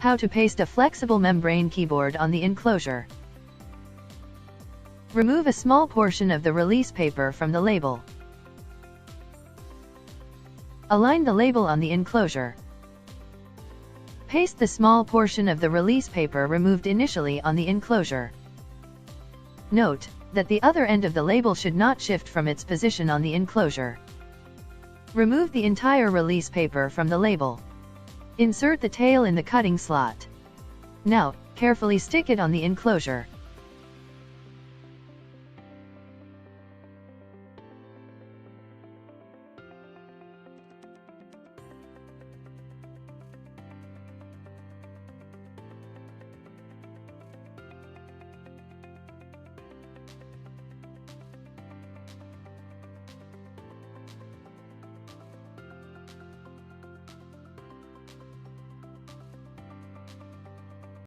How to paste a flexible membrane keyboard on the enclosure. Remove a small portion of the release paper from the label. Align the label on the enclosure. Paste the small portion of the release paper removed initially on the enclosure. Note that the other end of the label should not shift from its position on the enclosure. Remove the entire release paper from the label. Insert the tail in the cutting slot. Now, carefully stick it on the enclosure.